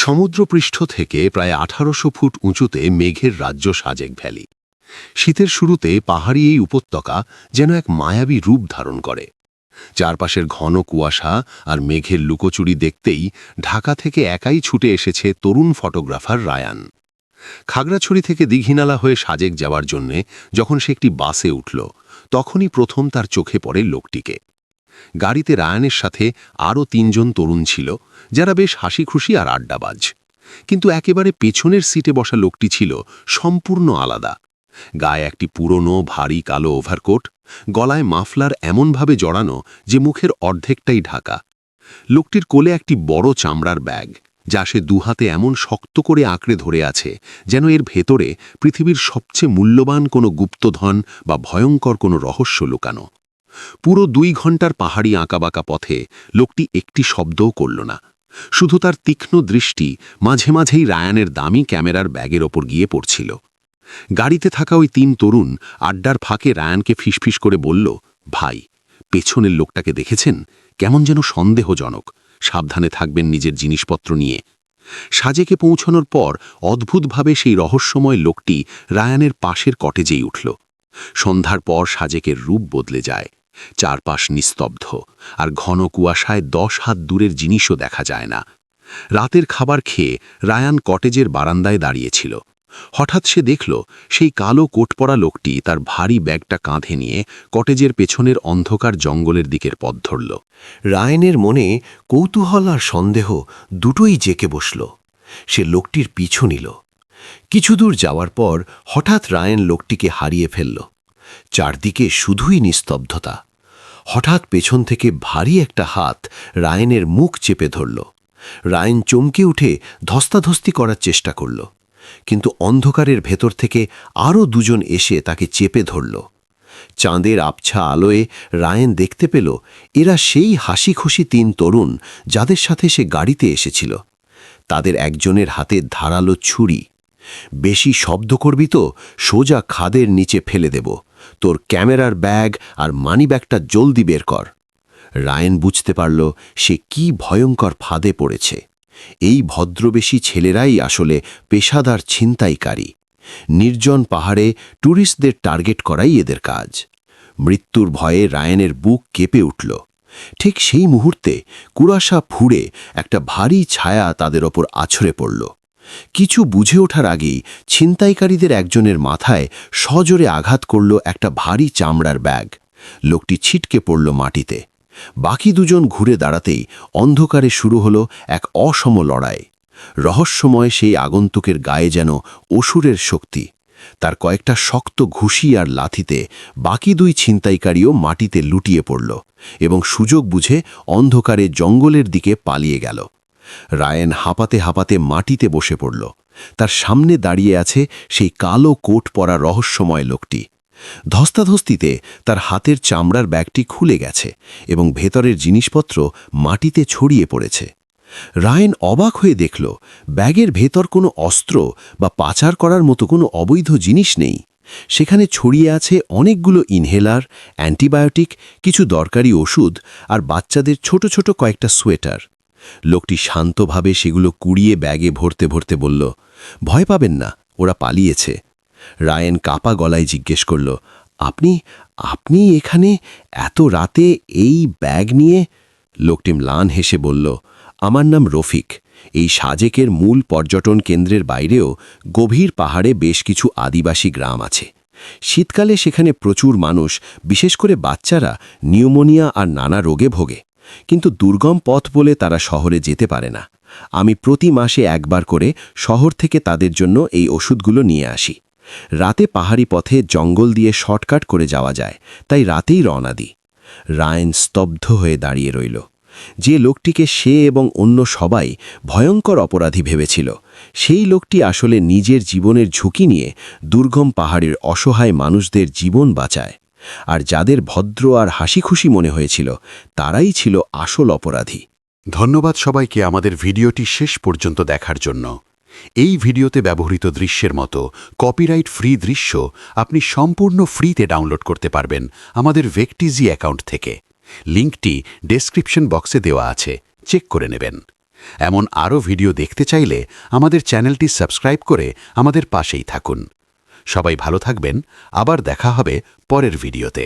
সমুদ্রপৃষ্ঠ থেকে প্রায় ১৮০০ ফুট উঁচুতে মেঘের রাজ্য সাজেক ভ্যালি। শীতের শুরুতে পাহাড়ি এই উপত্যকা যেন এক মায়াবী রূপ ধারণ করে। চারপাশের ঘন কুয়াশা আর মেঘের লুকোচুরি দেখতেই ঢাকা থেকে একাই ছুটে এসেছে তরুণ ফটোগ্রাফার রায়ান। খাগড়াছড়ি থেকে দীঘিনালা হয়ে সাজেক যাওয়ার জন্যে যখন সে একটি বাসে উঠল, তখনই প্রথম তার চোখে পড়ে লোকটিকে। গাড়িতে রায়ানের সাথে আরও ৩ জন তরুণ ছিল, যারা বেশ হাসিখুশি আর আড্ডাবাজ। কিন্তু একেবারে পেছনের সিটে বসা লোকটি ছিল সম্পূর্ণ আলাদা। গায়ে একটি পুরনো ভারী কালো ওভারকোট, গলায় মাফলার এমনভাবে জড়ানো যে মুখের অর্ধেকটাই ঢাকা। লোকটির কোলে একটি বড় চামড়ার ব্যাগ, যা সে দুহাতে এমন শক্ত করে আঁকড়ে ধরে আছে যেন এর ভেতরে পৃথিবীর সবচেয়ে মূল্যবান কোনো গুপ্তধন বা ভয়ঙ্কর কোনো রহস্য লুকানো। পুরো ২ ঘন্টার পাহাড়ি আঁকাবাঁকা পথে লোকটি একটি শব্দও করল না। শুধু তার তীক্ষ্ণ দৃষ্টি মাঝে মাঝেই রায়ানের দামি ক্যামেরার ব্যাগের ওপর গিয়ে পড়ছিল। গাড়িতে থাকা ওই ৩ তরুণ আড্ডার ফাঁকে রায়ানকে ফিসফিস করে বলল, ভাই, পেছনের লোকটাকে দেখেছেন? কেমন যেন সন্দেহজনক। সাবধানে থাকবেন নিজের জিনিসপত্র নিয়ে। সাজেকে পৌঁছানোর পর অদ্ভুতভাবে সেই রহস্যময় লোকটি রায়ানের পাশের কটেজেই উঠল। সন্ধ্যার পর সাজেকের রূপ বদলে যায়। চারপাশ নিস্তব্ধ, আর ঘন কুয়াশায় ১০ হাত দূরের জিনিসও দেখা যায় না। রাতের খাবার খেয়ে রায়ান কটেজের বারান্দায় দাঁড়িয়েছিল। হঠাৎ সে দেখল সেই কালো কোট পরা লোকটি তার ভারী ব্যাগটা কাঁধে নিয়ে কটেজের পেছনের অন্ধকার জঙ্গলের দিকের পথ ধরল। রায়ানের মনে কৌতূহল আর সন্দেহ দুটোই জেঁকে বসল। সে লোকটির পিছু নিল। কিছু দূর যাওয়ার পর হঠাৎ রায়ান লোকটিকে হারিয়ে ফেলল। চারদিকে শুধুই নিস্তব্ধতা। হঠাৎ পেছন থেকে ভারী একটা হাত রায়ানের মুখ চেপে ধরল। রায়ান চমকে উঠে ধস্তাধস্তি করার চেষ্টা করল, কিন্তু অন্ধকারের ভেতর থেকে আরও ২ জন এসে তাকে চেপে ধরল। চাঁদের আবছা আলোয় রায়ান দেখতে পেল এরা সেই হাসিখুশি ৩ তরুণ যাদের সাথে সে গাড়িতে এসেছিল। তাদের একজনের হাতে ধারালো ছুরি। বেশি শব্দ করবি তো সোজা খাদের নিচে ফেলে দেব। তোর ক্যামেরার ব্যাগ আর মানিব্যাগটা জলদি বের কর। রায়ান বুঝতে পারল সে কি ভয়ঙ্কর ফাঁদে পড়েছে। এই ভদ্রবেশী ছেলেরাই আসলে পেশাদার ছিনতাইকারী। নির্জন পাহাড়ে ট্যুরিস্টদের টার্গেট করাই এদের কাজ। মৃত্যুর ভয়ে রায়ানের বুক কেঁপে উঠল। ঠিক সেই মুহূর্তে কুয়াশা ফুঁড়ে একটা ভারী ছায়া তাদের ওপর আছড়ে পড়ল। কিছু বুঝে ওঠার আগেই ছিনতাইকারীদের একজনের মাথায় সজোরে আঘাত করল একটা ভারী চামড়ার ব্যাগ। লোকটি ছিটকে পড়ল মাটিতে। বাকি ২ জন ঘুরে দাঁড়াতেই অন্ধকারে শুরু হলো এক অসম লড়াই। রহস্যময় সেই আগন্তুকের গায়ে যেন অসুরের শক্তি। তার কয়েকটা শক্ত ঘুষি আর লাথিতে বাকি ২ ছিনতাইকারীও মাটিতে লুটিয়ে পড়ল এবং সুযোগ বুঝে অন্ধকারে জঙ্গলের দিকে পালিয়ে গেল। রায়ান হাঁপাতে হাঁপাতে মাটিতে বসে পড়ল। তার সামনে দাঁড়িয়ে আছে সেই কালো কোট পরা রহস্যময় লোকটি। ধস্তাধস্তিতে তার হাতের চামড়ার ব্যাগটি খুলে গেছে এবং ভেতরের জিনিসপত্র মাটিতে ছড়িয়ে পড়েছে। রায়ান অবাক হয়ে দেখল ব্যাগের ভেতর কোনো অস্ত্র বা পাচার করার মতো কোনো অবৈধ জিনিস নেই। সেখানে ছড়িয়ে আছে অনেকগুলো ইনহেলার, অ্যান্টিবায়োটিক, কিছু দরকারি ওষুধ আর বাচ্চাদের ছোট ছোট কয়েকটা সোয়েটার। লোকটি শান্তভাবে সেগুলো কুড়িয়ে ব্যাগে ভরতে ভরতে বলল, ভয় পাবেন না, ওরা পালিয়েছে। রায়ান কাপা গলায় জিজ্ঞেস করল, আপনি আপনি এখানে এত রাতে এই ব্যাগ নিয়ে? লোকটি ম্লান হেসে বলল, আমার নাম রফিক। এই সাজেকের মূল পর্যটন কেন্দ্রের বাইরেও গভীর পাহাড়ে বেশ কিছু আদিবাসী গ্রাম আছে। শীতকালে সেখানে প্রচুর মানুষ, বিশেষ করে বাচ্চারা, নিউমোনিয়া আর নানা রোগে ভোগে। কিন্তু দুর্গম পথ বলে তারা শহরে যেতে পারে না। আমি প্রতি মাসে একবার করে শহর থেকে তাদের জন্য এই ওষুধগুলো নিয়ে আসি। রাতে পাহাড়ি পথে জঙ্গল দিয়ে শর্টকাট করে যাওয়া যায়, তাই রাতেই রওনা দিই। রায়ান স্তব্ধ হয়ে দাঁড়িয়ে রইল। যে লোকটিকে সে এবং অন্য সবাই ভয়ঙ্কর অপরাধী ভেবেছিল, সেই লোকটি আসলে নিজের জীবনের ঝুঁকি নিয়ে দুর্গম পাহাড়ের অসহায় মানুষদের জীবন বাঁচায়। আর যাদের ভদ্র আর হাসিখুশি মনে হয়েছিল, তারাই ছিল আসল অপরাধী। ধন্যবাদ সবাইকে আমাদের ভিডিওটি শেষ পর্যন্ত দেখার জন্য। এই ভিডিওতে ব্যবহৃত দৃশ্যের মতো কপিরাইট ফ্রি দৃশ্য আপনি সম্পূর্ণ ফ্রিতে ডাউনলোড করতে পারবেন আমাদের ভেকটিজি অ্যাকাউন্ট থেকে। লিঙ্কটি ডেসক্রিপশন বক্সে দেওয়া আছে, চেক করে নেবেন। এমন আরও ভিডিও দেখতে চাইলে আমাদের চ্যানেলটি সাবস্ক্রাইব করে আমাদের পাশেই থাকুন। সবাই ভালো থাকবেন, আবার দেখা হবে পরের ভিডিওতে।